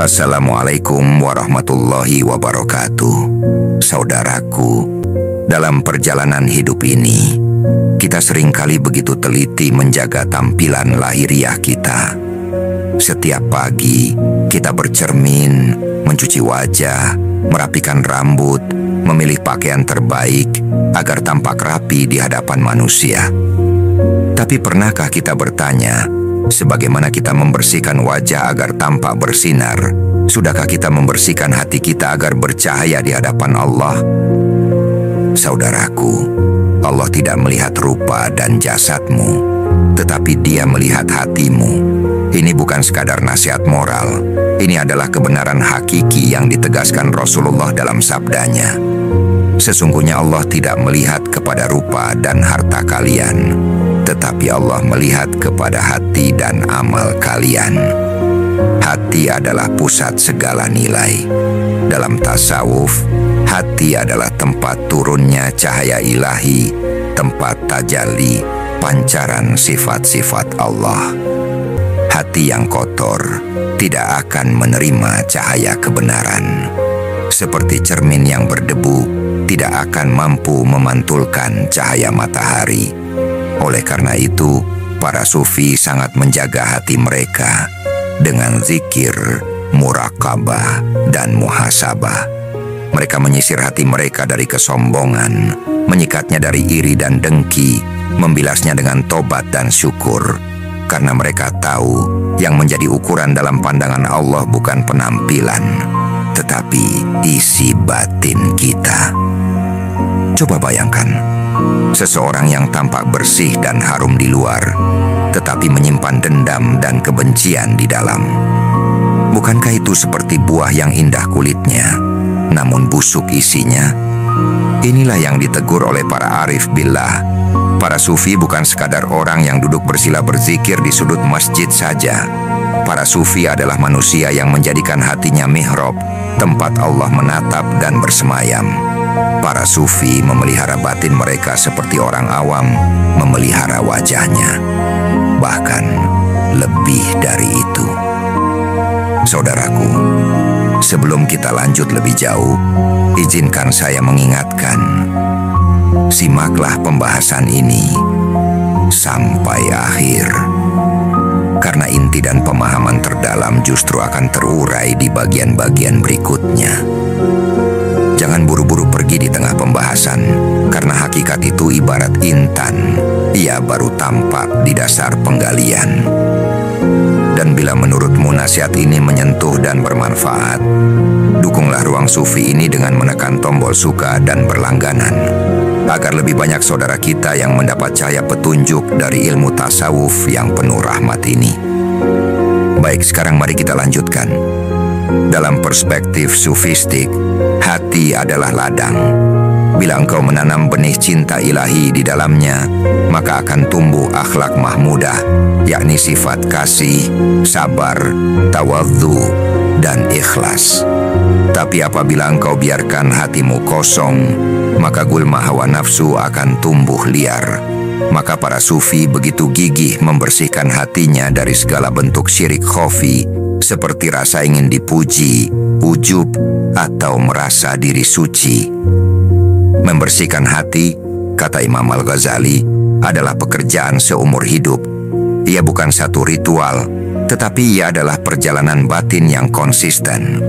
Assalamualaikum warahmatullahi wabarakatuh. Saudaraku, dalam perjalanan hidup ini, kita seringkali begitu teliti menjaga tampilan lahiriah kita. Setiap pagi, kita bercermin, mencuci wajah, merapikan rambut, memilih pakaian terbaik agar tampak rapi di hadapan manusia. Tapi pernahkah kita bertanya, sebagaimana kita membersihkan wajah agar tampak bersinar, sudahkah kita membersihkan hati kita agar bercahaya di hadapan Allah? Saudaraku, Allah tidak melihat rupa dan jasadmu, tetapi Dia melihat hatimu. Ini bukan sekadar nasihat moral, ini adalah kebenaran hakiki yang ditegaskan Rasulullah dalam sabdanya. Sesungguhnya Allah tidak melihat kepada rupa dan harta kalian, tetapi Allah melihat kepada hati dan amal kalian. Hati adalah pusat segala nilai. Dalam tasawuf, hati adalah tempat turunnya cahaya ilahi, tempat tajalli, pancaran sifat-sifat Allah. Hati yang kotor tidak akan menerima cahaya kebenaran. Seperti cermin yang berdebu, tidak akan mampu memantulkan cahaya matahari. Oleh karena itu, para sufi sangat menjaga hati mereka dengan zikir, muraqabah, dan muhasabah. Mereka menyisir hati mereka dari kesombongan, menyikatnya dari iri dan dengki, membilasnya dengan tobat dan syukur. Karena mereka tahu yang menjadi ukuran dalam pandangan Allah bukan penampilan, tetapi isi batin kita. Coba bayangkan, seseorang yang tampak bersih dan harum di luar, tetapi menyimpan dendam dan kebencian di dalam. Bukankah itu seperti buah yang indah kulitnya, namun busuk isinya? Inilah yang ditegur oleh para arif billah. Para sufi bukan sekadar orang yang duduk bersila berzikir di sudut masjid saja. Para sufi adalah manusia yang menjadikan hatinya mihrab, tempat Allah menatap dan bersemayam. Para sufi memelihara batin mereka seperti orang awam memelihara wajahnya. Bahkan lebih dari itu. Saudaraku, sebelum kita lanjut lebih jauh, izinkan saya mengingatkan, simaklah pembahasan ini sampai akhir. Karena inti dan pemahaman terdalam justru akan terurai di bagian-bagian berikutnya. Jangan buru-buru pergi di tengah pembahasan, karena hakikat itu ibarat intan, ia baru tampak di dasar penggalian. Dan bila menurutmu nasihat ini menyentuh dan bermanfaat, dukunglah Ruang Sufi ini dengan menekan tombol suka dan berlangganan, agar lebih banyak saudara kita yang mendapat cahaya petunjuk dari ilmu tasawuf yang penuh rahmat ini. Baik, sekarang mari kita lanjutkan. Dalam perspektif sufistik, hati adalah ladang. Bila engkau menanam benih cinta ilahi di dalamnya, maka akan tumbuh akhlak mahmudah, yakni sifat kasih, sabar, tawadhu, dan ikhlas. Tapi apabila engkau biarkan hatimu kosong, maka gulma hawa nafsu akan tumbuh liar. Maka para sufi begitu gigih membersihkan hatinya dari segala bentuk syirik khofi, seperti rasa ingin dipuji, ujub, atau merasa diri suci. Membersihkan hati, kata Imam Al-Ghazali, adalah pekerjaan seumur hidup. Ia bukan satu ritual, tetapi ia adalah perjalanan batin yang konsisten.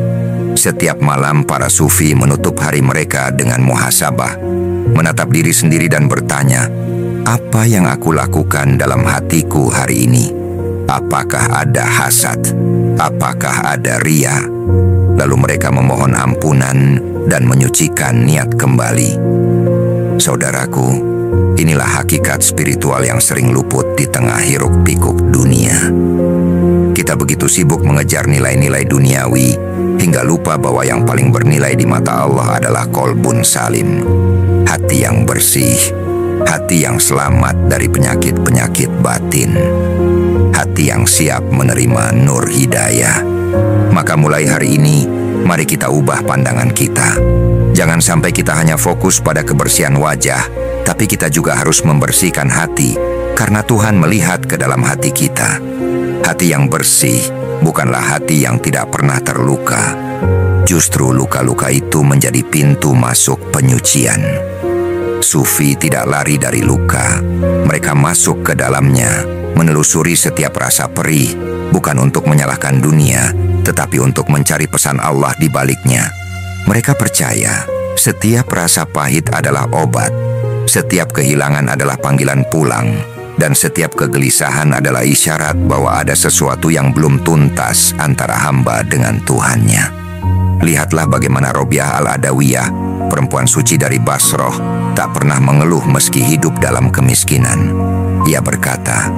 Setiap malam para sufi menutup hari mereka dengan muhasabah, menatap diri sendiri dan bertanya, apa yang aku lakukan dalam hatiku hari ini? Apakah ada hasad? Apakah ada ria? Lalu mereka memohon ampunan dan menyucikan niat kembali. Saudaraku, inilah hakikat spiritual yang sering luput di tengah hiruk-pikuk dunia. Kita begitu sibuk mengejar nilai-nilai duniawi, hingga lupa bahwa yang paling bernilai di mata Allah adalah kolbun salim, hati yang bersih, hati yang selamat dari penyakit-penyakit batin, hati yang siap menerima nur hidayah. Maka mulai hari ini, mari kita ubah pandangan kita. Jangan sampai kita hanya fokus pada kebersihan wajah, tapi kita juga harus membersihkan hati, karena Tuhan melihat ke dalam hati kita. Hati yang bersih bukanlah hati yang tidak pernah terluka. Justru luka-luka itu menjadi pintu masuk penyucian. Sufi tidak lari dari luka. Mereka masuk ke dalamnya, menelusuri setiap rasa perih, bukan untuk menyalahkan dunia, tetapi untuk mencari pesan Allah di baliknya. Mereka percaya setiap rasa pahit adalah obat, setiap kehilangan adalah panggilan pulang, dan setiap kegelisahan adalah isyarat bahwa ada sesuatu yang belum tuntas antara hamba dengan Tuhannya. Lihatlah bagaimana Robiah al-Adawiyah, perempuan suci dari Basroh, tak pernah mengeluh meski hidup dalam kemiskinan. Ia berkata,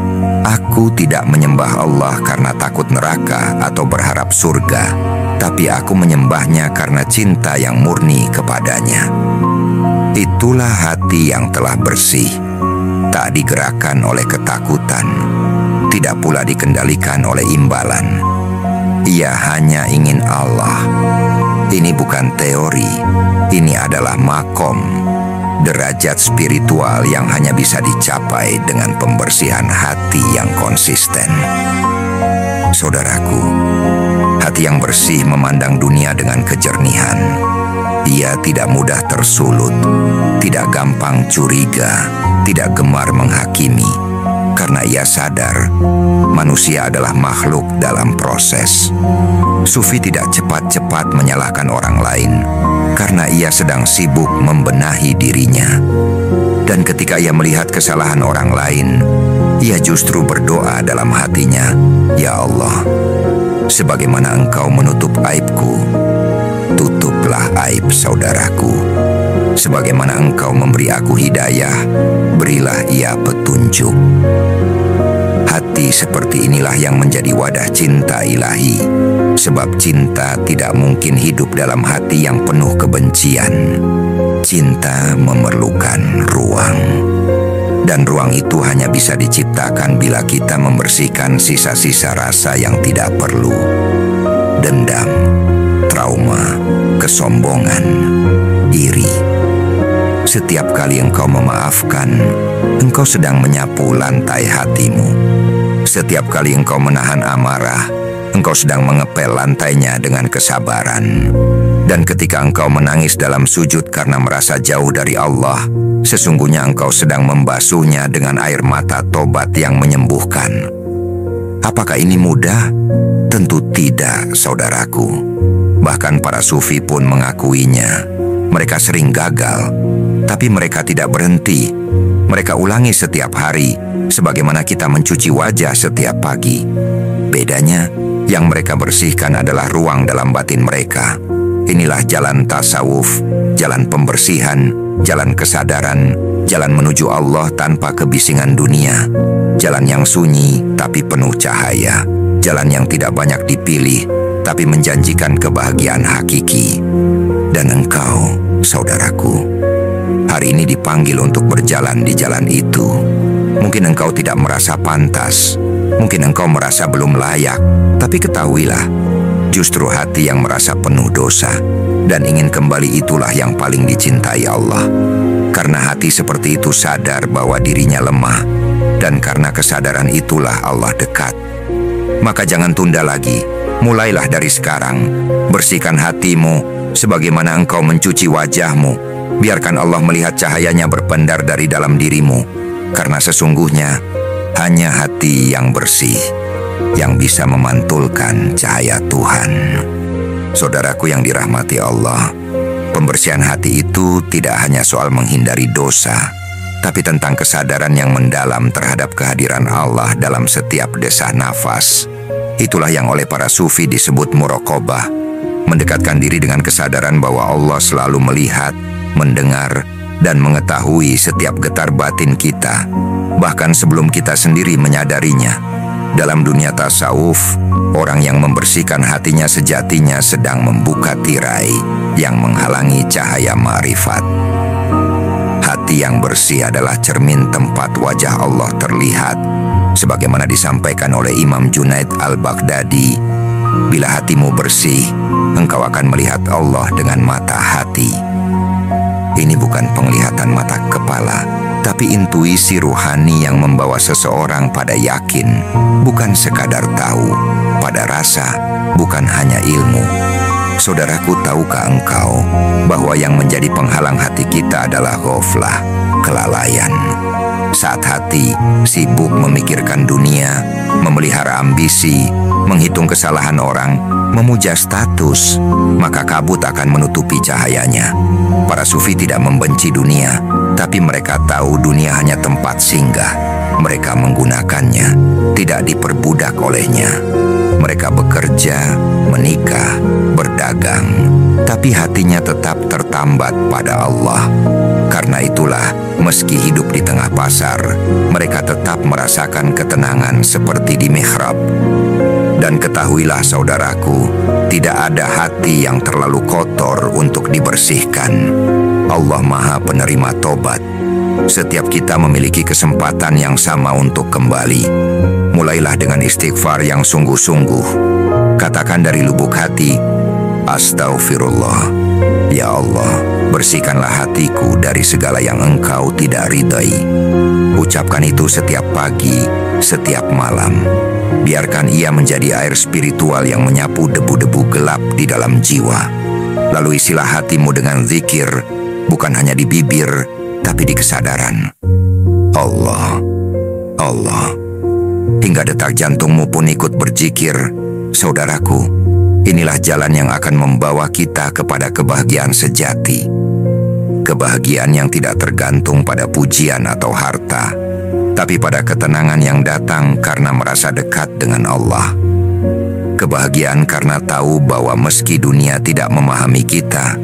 "Aku tidak menyembah Allah karena takut neraka atau berharap surga, tapi aku menyembahnya karena cinta yang murni kepadanya." Itulah hati yang telah bersih, tak digerakkan oleh ketakutan, tidak pula dikendalikan oleh imbalan. Ia hanya ingin Allah. Ini bukan teori, ini adalah makom, derajat spiritual yang hanya bisa dicapai dengan pembersihan hati yang konsisten. Saudaraku, hati yang bersih memandang dunia dengan kejernihan. Ia tidak mudah tersulut, tidak gampang curiga, tidak gemar menghakimi, karena ia sadar manusia adalah makhluk dalam proses. Sufi tidak cepat-cepat menyalahkan orang lain, karena ia sedang sibuk membenahi dirinya. Dan ketika ia melihat kesalahan orang lain, ia justru berdoa dalam hatinya, "Ya Allah, sebagaimana Engkau menutup aibku, tutuplah aib saudaraku. Sebagaimana Engkau memberi aku hidayah, berilah ia petunjuk." Hati seperti inilah yang menjadi wadah cinta ilahi, sebab cinta tidak mungkin hidup dalam hati yang penuh kebencian. Cinta memerlukan ruang, dan ruang itu hanya bisa diciptakan bila kita membersihkan sisa-sisa rasa yang tidak perlu. Dendam, trauma, kesombongan, iri. Setiap kali engkau memaafkan, engkau sedang menyapu lantai hatimu. Setiap kali engkau menahan amarah, engkau sedang mengepel lantainya dengan kesabaran. Dan ketika engkau menangis dalam sujud karena merasa jauh dari Allah, sesungguhnya engkau sedang membasuhnya dengan air mata tobat yang menyembuhkan. Apakah ini mudah? Tentu tidak, saudaraku. Bahkan para sufi pun mengakuinya. Mereka sering gagal, tapi mereka tidak berhenti. Mereka ulangi setiap hari, sebagaimana kita mencuci wajah setiap pagi. Bedanya, yang mereka bersihkan adalah ruang dalam batin mereka. Inilah jalan tasawuf, jalan pembersihan, jalan kesadaran, jalan menuju Allah tanpa kebisingan dunia. Jalan yang sunyi tapi penuh cahaya. Jalan yang tidak banyak dipilih, tapi menjanjikan kebahagiaan hakiki. Dan engkau, saudaraku, hari ini dipanggil untuk berjalan di jalan itu. Mungkin engkau tidak merasa pantas, mungkin engkau merasa belum layak, tapi ketahuilah, justru hati yang merasa penuh dosa dan ingin kembali itulah yang paling dicintai Allah. Karena hati seperti itu sadar bahwa dirinya lemah, dan karena kesadaran itulah Allah dekat. Maka jangan tunda lagi, mulailah dari sekarang. Bersihkan hatimu sebagaimana engkau mencuci wajahmu. Biarkan Allah melihat cahayanya berpendar dari dalam dirimu, karena sesungguhnya hanya hati yang bersih yang bisa memantulkan cahaya Tuhan. Saudaraku yang dirahmati Allah, pembersihan hati itu tidak hanya soal menghindari dosa, tapi tentang kesadaran yang mendalam terhadap kehadiran Allah dalam setiap desah nafas. Itulah yang oleh para sufi disebut muraqabah, mendekatkan diri dengan kesadaran bahwa Allah selalu melihat, mendengar, dan mengetahui setiap getar batin kita, bahkan sebelum kita sendiri menyadarinya. Dalam dunia tasawuf, orang yang membersihkan hatinya sejatinya sedang membuka tirai yang menghalangi cahaya ma'rifat. Hati yang bersih adalah cermin tempat wajah Allah terlihat, sebagaimana disampaikan oleh Imam Junaid al-Baghdadi, "Bila hatimu bersih, engkau akan melihat Allah dengan mata hati." Ini bukan penglihatan mata kepala, tapi intuisi ruhani yang membawa seseorang pada yakin, bukan sekadar tahu, pada rasa, bukan hanya ilmu. Saudaraku, tahukah engkau bahwa yang menjadi penghalang hati kita adalah ghaflah, kelalaian. Saat hati sibuk memikirkan dunia, memelihara ambisi, menghitung kesalahan orang, memuja status, maka kabut akan menutupi cahayanya. Para sufi tidak membenci dunia, tapi mereka tahu dunia hanya tempat singgah. Mereka menggunakannya, tidak diperbudak olehnya. Mereka bekerja, menikah, berdagang, tapi hatinya tetap tertambat pada Allah. Karena itulah, meski hidup di tengah pasar, mereka tetap merasakan ketenangan seperti di mihrab. Dan ketahuilah saudaraku, tidak ada hati yang terlalu kotor untuk dibersihkan. Allah Maha Penerima Tobat. Setiap kita memiliki kesempatan yang sama untuk kembali. Mulailah dengan istighfar yang sungguh-sungguh. Katakan dari lubuk hati, Astaghfirullah. Ya Allah, bersihkanlah hatiku dari segala yang Engkau tidak ridai. Ucapkan itu setiap pagi, setiap malam. Biarkan ia menjadi air spiritual yang menyapu debu-debu gelap di dalam jiwa. Lalu isilah hatimu dengan zikir, bukan hanya di bibir, tapi di kesadaran. Allah, Allah. Hingga detak jantungmu pun ikut berzikir. Saudaraku, inilah jalan yang akan membawa kita kepada kebahagiaan sejati. Kebahagiaan yang tidak tergantung pada pujian atau harta, tapi pada ketenangan yang datang karena merasa dekat dengan Allah. Kebahagiaan karena tahu bahwa meski dunia tidak memahami kita,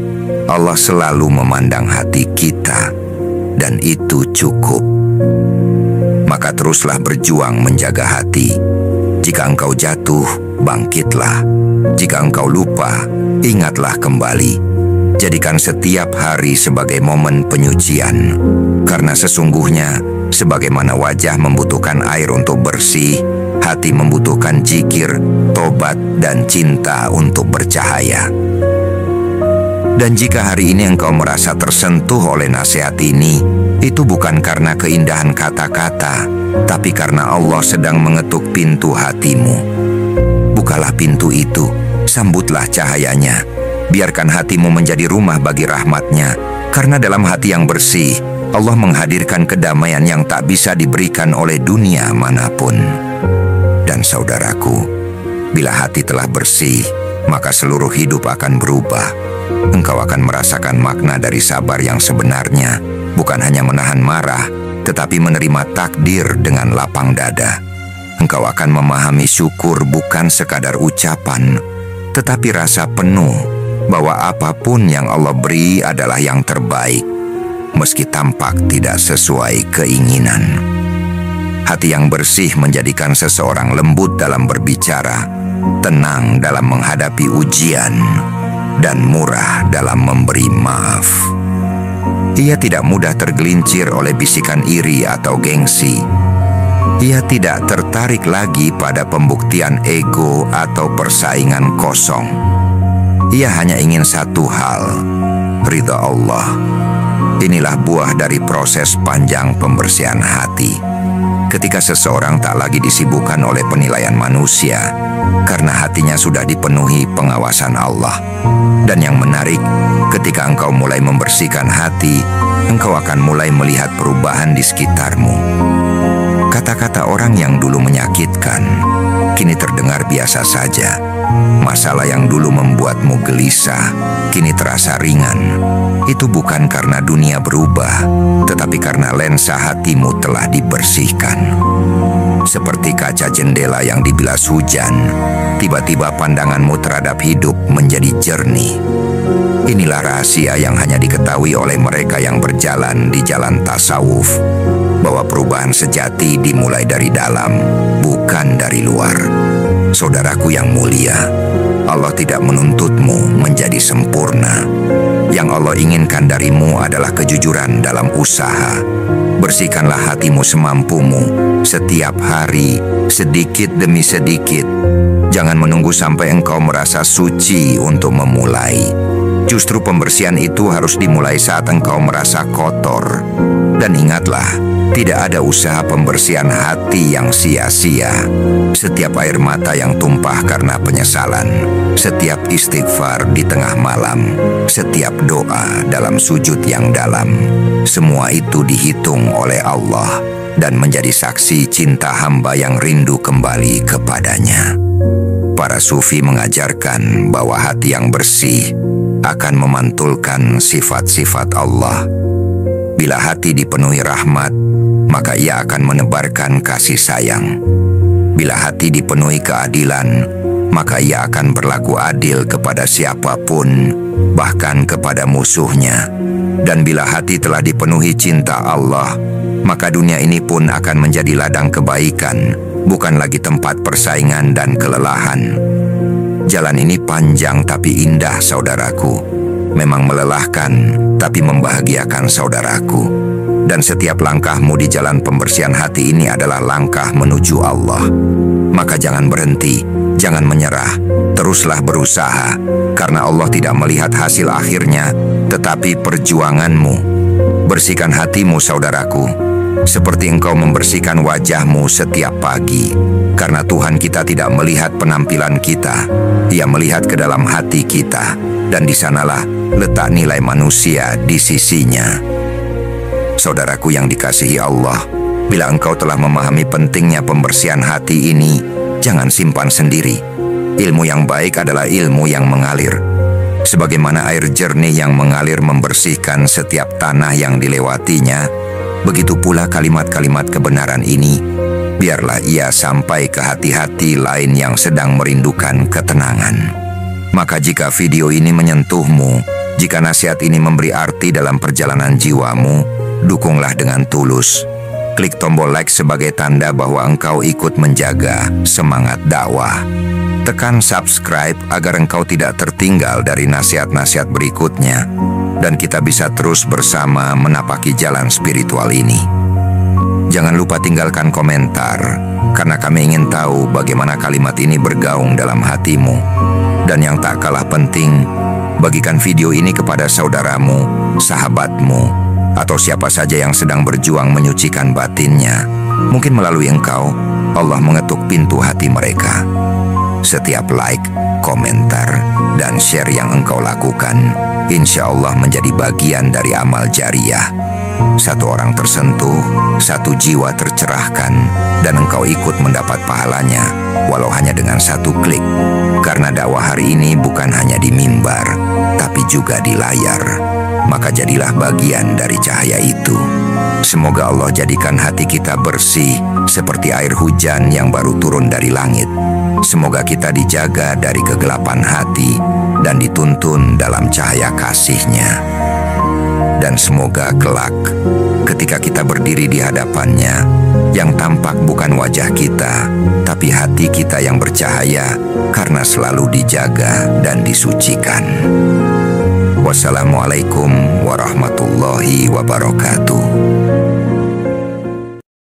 Allah selalu memandang hati kita, dan itu cukup. Maka teruslah berjuang menjaga hati. Jika engkau jatuh, bangkitlah. Jika engkau lupa, ingatlah kembali. Jadikan setiap hari sebagai momen penyucian. Karena sesungguhnya, sebagaimana wajah membutuhkan air untuk bersih, hati membutuhkan zikir, tobat, dan cinta untuk bercahaya. Dan jika hari ini engkau merasa tersentuh oleh nasihat ini, itu bukan karena keindahan kata-kata, tapi karena Allah sedang mengetuk pintu hatimu. Bukalah pintu itu, sambutlah cahayanya. Biarkan hatimu menjadi rumah bagi rahmat-Nya, karena dalam hati yang bersih, Allah menghadirkan kedamaian yang tak bisa diberikan oleh dunia manapun. Dan saudaraku, bila hati telah bersih, maka seluruh hidup akan berubah. Engkau akan merasakan makna dari sabar yang sebenarnya, bukan hanya menahan marah, tetapi menerima takdir dengan lapang dada. Engkau akan memahami syukur bukan sekadar ucapan, tetapi rasa penuh bahwa apapun yang Allah beri adalah yang terbaik, meski tampak tidak sesuai keinginan. Hati yang bersih menjadikan seseorang lembut dalam berbicara, tenang dalam menghadapi ujian, dan murah dalam memberi maaf. Ia tidak mudah tergelincir oleh bisikan iri atau gengsi. Ia tidak tertarik lagi pada pembuktian ego atau persaingan kosong. Ia hanya ingin satu hal, ridha Allah. Inilah buah dari proses panjang pembersihan hati. Ketika seseorang tak lagi disibukkan oleh penilaian manusia, karena hatinya sudah dipenuhi pengawasan Allah. Dan yang menarik, ketika engkau mulai membersihkan hati, engkau akan mulai melihat perubahan di sekitarmu. Kata-kata orang yang dulu menyakitkan, kini terdengar biasa saja. Masalah yang dulu membuatmu gelisah, kini terasa ringan. Itu bukan karena dunia berubah, tetapi karena lensa hatimu telah dibersihkan. Seperti kaca jendela yang dibilas hujan, tiba-tiba pandanganmu terhadap hidup menjadi jernih. Inilah rahasia yang hanya diketahui oleh mereka yang berjalan di jalan tasawuf, bahwa perubahan sejati dimulai dari dalam, bukan dari luar. Saudaraku yang mulia, Allah tidak menuntutmu menjadi sempurna. Yang Allah inginkan darimu adalah kejujuran dalam usaha. Bersihkanlah hatimu semampumu, setiap hari, sedikit demi sedikit. Jangan menunggu sampai engkau merasa suci untuk memulai. Justru pembersihan itu harus dimulai saat engkau merasa kotor. Dan ingatlah, Tidak ada usaha pembersihan hati yang sia-sia. Setiap air mata yang tumpah karena penyesalan, setiap istighfar di tengah malam, setiap doa dalam sujud yang dalam, semua itu dihitung oleh Allah dan menjadi saksi cinta hamba yang rindu kembali kepadanya. Para sufi mengajarkan bahwa hati yang bersih akan memantulkan sifat-sifat Allah. Bila hati dipenuhi rahmat, maka ia akan menebarkan kasih sayang. Bila hati dipenuhi keadilan, maka ia akan berlaku adil kepada siapapun, bahkan kepada musuhnya. Dan bila hati telah dipenuhi cinta Allah, maka dunia ini pun akan menjadi ladang kebaikan, bukan lagi tempat persaingan dan kelelahan. Jalan ini panjang tapi indah, saudaraku. Memang melelahkan, tapi membahagiakan, saudaraku. Dan setiap langkahmu di jalan pembersihan hati ini adalah langkah menuju Allah. Maka jangan berhenti, jangan menyerah, teruslah berusaha, karena Allah tidak melihat hasil akhirnya, tetapi perjuanganmu. Bersihkan hatimu, saudaraku, seperti engkau membersihkan wajahmu setiap pagi. Karena Tuhan kita tidak melihat penampilan kita, Ia melihat ke dalam hati kita, dan di sanalah letak nilai manusia di sisinya. Saudaraku yang dikasihi Allah, bila engkau telah memahami pentingnya pembersihan hati ini, jangan simpan sendiri. Ilmu yang baik adalah ilmu yang mengalir. Sebagaimana air jernih yang mengalir membersihkan setiap tanah yang dilewatinya, begitu pula kalimat-kalimat kebenaran ini, biarlah ia sampai ke hati-hati lain yang sedang merindukan ketenangan. Maka jika video ini menyentuhmu, jika nasihat ini memberi arti dalam perjalanan jiwamu, dukunglah dengan tulus. Klik tombol like sebagai tanda bahwa engkau ikut menjaga semangat dakwah. Tekan subscribe agar engkau tidak tertinggal dari nasihat-nasihat berikutnya, dan kita bisa terus bersama menapaki jalan spiritual ini. Jangan lupa tinggalkan komentar, karena kami ingin tahu bagaimana kalimat ini bergaung dalam hatimu. Dan yang tak kalah penting, bagikan video ini kepada saudaramu, sahabatmu, atau siapa saja yang sedang berjuang menyucikan batinnya. Mungkin melalui engkau, Allah mengetuk pintu hati mereka. Setiap like, komentar, dan share yang engkau lakukan, insya Allah menjadi bagian dari amal jariah. Satu orang tersentuh, satu jiwa tercerahkan, dan engkau ikut mendapat pahalanya, walau hanya dengan satu klik. Karena dakwah hari ini bukan hanya di mimbar, tapi juga di layar. Maka jadilah bagian dari cahaya itu. Semoga Allah jadikan hati kita bersih seperti air hujan yang baru turun dari langit. Semoga kita dijaga dari kegelapan hati dan dituntun dalam cahaya kasih-Nya. Dan semoga kelak, ketika kita berdiri di hadapannya, yang tampak bukan wajah kita, tapi hati kita yang bercahaya karena selalu dijaga dan disucikan. Wassalamualaikum warahmatullahi wabarakatuh.